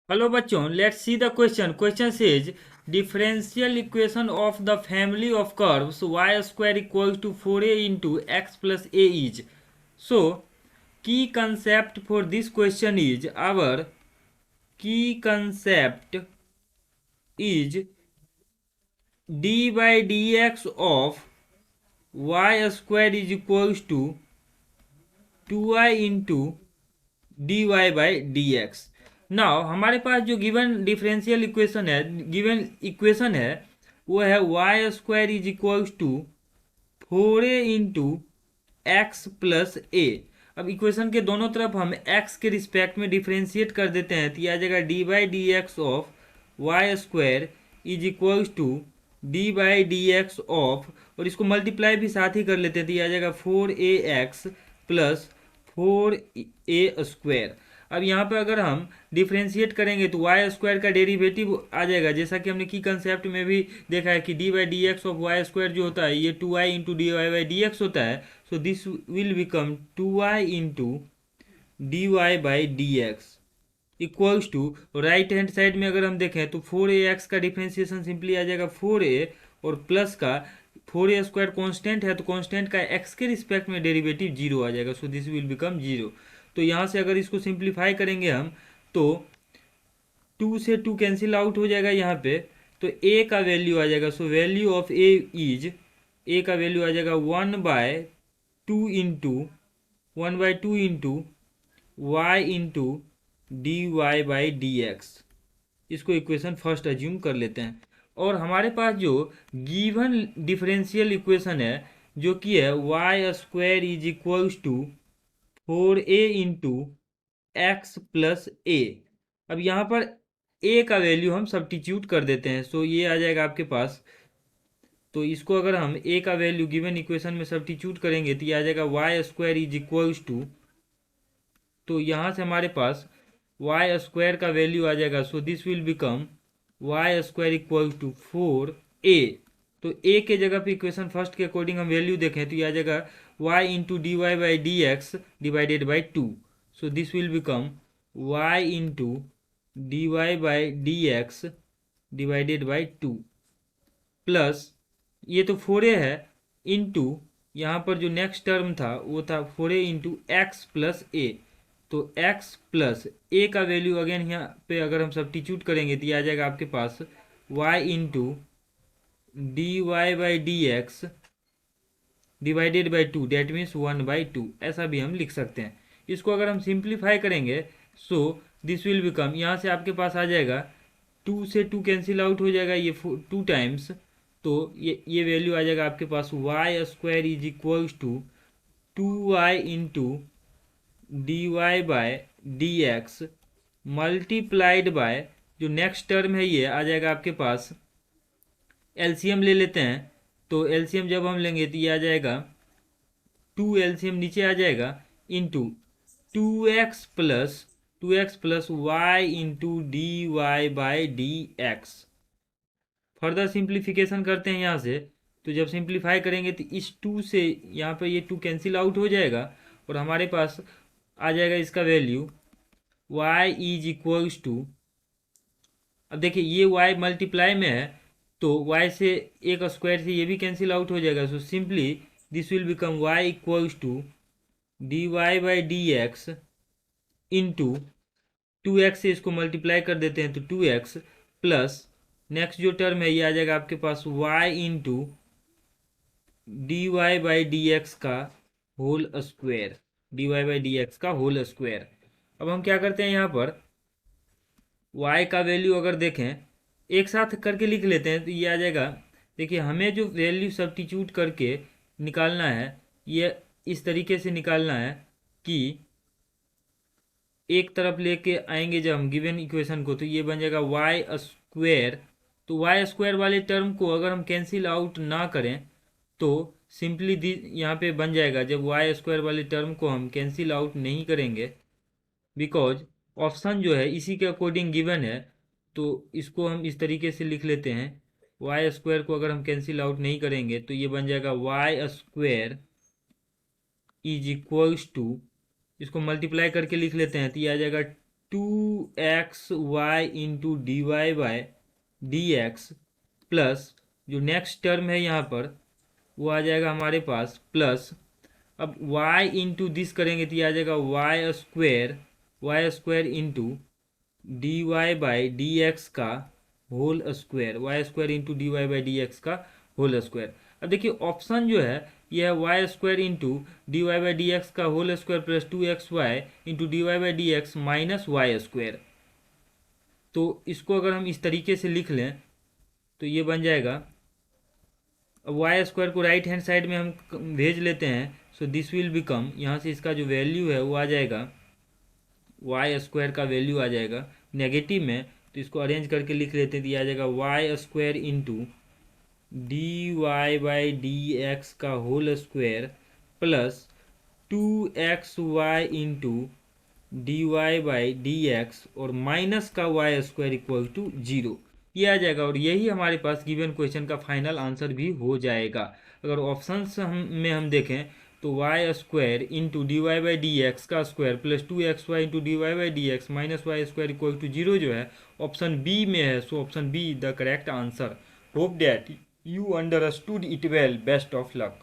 Hello बच्चों, let's see the question. Question says differential equation of the family of curves y square equals to 4a into x plus a is. So key concept for this question is our key concept is d by D x of Y square is equals to 2i into D Y by D x. Now हमारे पास जो given differential equation है, given equation है, वो है y square is equals to 4a into x plus a. अब equation के दोनों तरफ हम एक्स के रिस्पेक्ट में डिफ्रेंशिएट कर देते हैं तो यह आ जाएगा D by D x of Y square is equals to D by D x of, और इसको मल्टीप्लाई भी साथ ही कर लेते हैं तो यह आ जाएगा 4ax प्लस 4a स्क्वायर। अब यहाँ पे अगर हम डिफ्रेंशिएट करेंगे तो वाई स्क्वायर का डेरिवेटिव आ जाएगा, जैसा कि हमने की कंसेप्ट में भी देखा है कि D by D x of Y square जो होता है ये 2i into D Y by D X होता है। So this will become 2i into D Y by D X equals to, right hand side में अगर हम देखें तो 4ax का डिफ्रेंसिएशन सिंपली आ जाएगा 4a, और प्लस का 4a स्क्वायर कॉन्स्टेंट है तो कॉन्स्टेंट का x के रिस्पेक्ट में डेरिवेटिव जीरो आ जाएगा। So this will become zero. तो यहाँ से अगर इसको सिंप्लीफाई करेंगे हम तो 2 से 2 कैंसिल आउट हो जाएगा यहाँ पे, तो a का वैल्यू आ जाएगा। सो वैल्यू ऑफ a का वैल्यू आ जाएगा 1/2 into y into D Y by D X. इसको इक्वेशन फर्स्ट अज्यूम कर लेते हैं। और हमारे पास जो गिवन डिफरेंशियल इक्वेशन है जो कि है y square is equals to 4a into x plus a. अब यहाँ पर a का वैल्यू हम सब्स्टिट्यूट कर देते हैं। सो ये आ जाएगा आपके पास, तो इसको अगर हम a का वैल्यू गिवन इक्वेशन में सब्स्टिट्यूट करेंगे तो ये आ जाएगा Y square is equals to, तो यहाँ से हमारे पास वाई स्क्वायर का वैल्यू आ जाएगा। So this will become Y square equal to 4a। तो a के जगह पे इक्वेशन फर्स्ट के अकॉर्डिंग हम वैल्यू देखें तो ये आ जाएगा y into D Y by D X divided by 2। So this will become y into D Y by D X divided by 2 plus ये तो 4a है इंटू यहाँ पर जो नेक्स्ट टर्म था वो था 4a इंटू एक्स प्लस ए। तो x प्लस ए का वैल्यू अगेन यहाँ पे अगर हम सब्स्टिट्यूट करेंगे तो ये आ जाएगा आपके पास y into D Y by D X divided by 2, that means 1/2, ऐसा भी हम लिख सकते हैं। इसको अगर हम सिंप्लीफाई करेंगे सो दिस विल बिकम, यहाँ से आपके पास आ जाएगा 2 से 2 कैंसिल आउट हो जाएगा ये 2 टाइम्स, तो ये वैल्यू आ जाएगा आपके पास Y square is equals to 2y into D y by d x multiplied by जो नेक्स्ट टर्म है ये आ जाएगा आपके पास, एलसीएम ले लेते हैं। तो एलसीएम जब हम लेंगे तो ये आ जाएगा 2, एलसीएम नीचे आ जाएगा into 2x plus Y into D Y by D X. Further simplification करते हैं यहाँ से, तो जब सिंप्लीफाई करेंगे तो इस 2 से यहाँ पर ये 2 कैंसिल आउट हो जाएगा और हमारे पास आ जाएगा इसका value y is equals to, अब देखिए ये y मल्टीप्लाई में है तो y से एक स्क्वायर से ये भी कैंसिल आउट हो जाएगा। So simply this will become y equals to D Y by D X into 2x से इसको मल्टीप्लाई कर देते हैं तो 2x प्लस नेक्स्ट जो टर्म है ये आ जाएगा आपके पास y into D Y by D x का whole square, d Y by D x का होल स्क्वायर। अब हम क्या करते हैं यहाँ पर y का वैल्यू अगर देखें एक साथ करके लिख लेते हैं तो ये आ जाएगा। देखिए हमें जो वैल्यू सब्स्टिट्यूट करके निकालना है ये इस तरीके से निकालना है कि एक तरफ लेके आएंगे जब हम गिवन इक्वेशन को तो ये बन जाएगा वाई स्क्वायर। तो वाई स्क्वायर वाले टर्म को अगर हम कैंसिल आउट ना करें तो सिंपली यहाँ पे बन जाएगा, जब वाई स्क्वायर वाले टर्म को हम कैंसिल आउट नहीं करेंगे बिकॉज ऑप्शन जो है इसी के अकॉर्डिंग गिवन है, तो इसको हम इस तरीके से लिख लेते हैं वाई स्क्वायर को अगर हम कैंसिल आउट नहीं करेंगे तो ये बन जाएगा Y square is equals to, इसको मल्टीप्लाई करके लिख लेते हैं तो ये आ जाएगा 2xy into D y by d x plus जो नेक्स्ट टर्म है यहाँ पर वो आ जाएगा हमारे पास प्लस, अब y इंटू दिस करेंगे तो ये आ जाएगा Y square into D Y by D x का whole square, y square into D Y by D x का होल स्क्वायर। अब देखिए ऑप्शन जो है यह है y square into D Y by D x का whole square plus 2xy into D Y by D x minus Y square. तो इसको अगर हम इस तरीके से लिख लें तो ये बन जाएगा, अब वाई स्क्वायर को राइट हैंड साइड में हम भेज लेते हैं, सो दिस विल बिकम, यहाँ से इसका जो वैल्यू है वो आ जाएगा, वाई स्क्वायर का वैल्यू आ जाएगा नेगेटिव में, तो इसको अरेंज करके लिख लेते हैं तो ये आ जाएगा Y square into D Y by D x का whole square plus 2xy into D Y by D x और माइनस का वाई स्क्वायर इक्वल टू 0, ये आ जाएगा। और यही हमारे पास गिवन क्वेश्चन का फाइनल आंसर भी हो जाएगा। अगर ऑप्शंस में हम देखें तो y square into D Y by D x का square plus 2xy into D Y by D x minus Y square equal to 0 जो है ऑप्शन बी में है, so option B the correct answer. Hope that you understood it well. Best of luck.